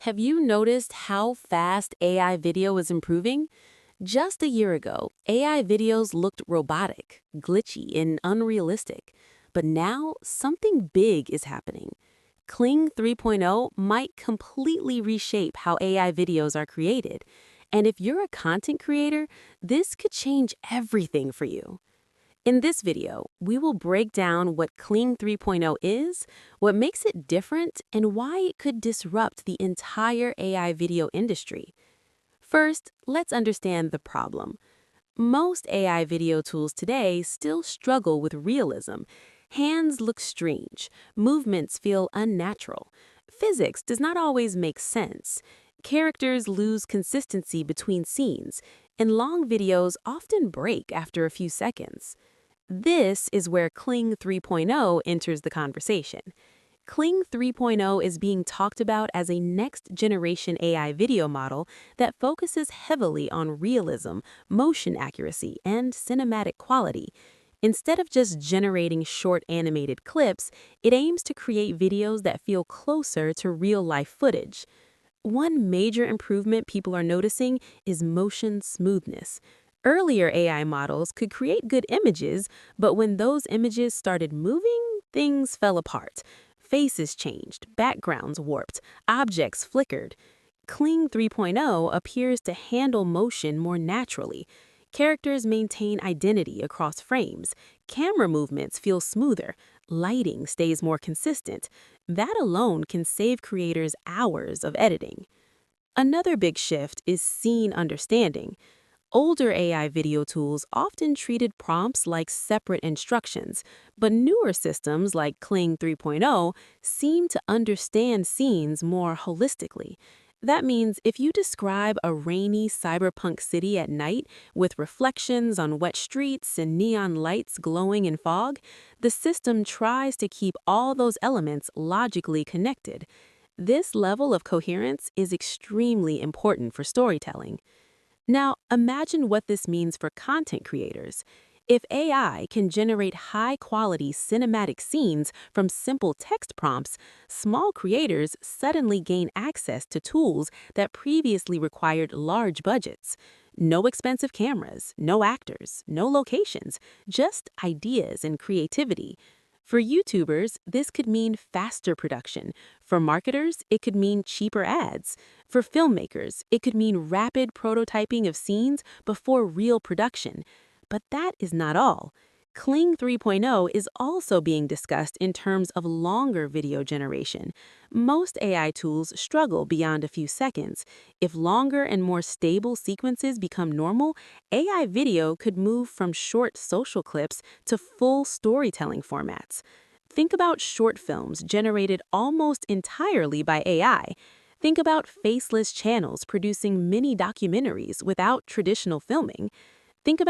Have you noticed how fast AI video is improving? Just a year ago, AI videos looked robotic, glitchy, and unrealistic. But now, something big is happening. Kling 3.0 might completely reshape how AI videos are created. And if you're a content creator, this could change everything for you. In this video, we will break down what Kling 3.0 is, what makes it different, and why it could disrupt the entire AI video industry. First, let's understand the problem. Most AI video tools today still struggle with realism. Hands look strange, movements feel unnatural, physics does not always make sense, characters lose consistency between scenes, and long videos often break after a few seconds. This is where Kling 3.0 enters the conversation. Kling 3.0 is being talked about as a next-generation AI video model that focuses heavily on realism, motion accuracy, and cinematic quality. Instead of just generating short animated clips, it aims to create videos that feel closer to real-life footage. One major improvement people are noticing is motion smoothness. Earlier AI models could create good images, but when those images started moving, things fell apart. Faces changed, backgrounds warped, objects flickered. Kling 3.0 appears to handle motion more naturally. Characters maintain identity across frames. Camera movements feel smoother. Lighting stays more consistent. That alone can save creators hours of editing. Another big shift is scene understanding. Older AI video tools often treated prompts like separate instructions, but newer systems like Kling 3.0 seem to understand scenes more holistically. That means if you describe a rainy cyberpunk city at night with reflections on wet streets and neon lights glowing in fog, the system tries to keep all those elements logically connected. This level of coherence is extremely important for storytelling. Now, imagine what this means for content creators. If AI can generate high-quality cinematic scenes from simple text prompts, small creators suddenly gain access to tools that previously required large budgets. No expensive cameras, no actors, no locations, just ideas and creativity. For YouTubers, this could mean faster production. For marketers, it could mean cheaper ads. For filmmakers, it could mean rapid prototyping of scenes before real production. But that is not all. Kling 3.0 is also being discussed in terms of longer video generation. Most AI tools struggle beyond a few seconds. If longer and more stable sequences become normal, AI video could move from short social clips to full storytelling formats. Think about short films generated almost entirely by AI. Think about faceless channels producing mini documentaries without traditional filming. Think about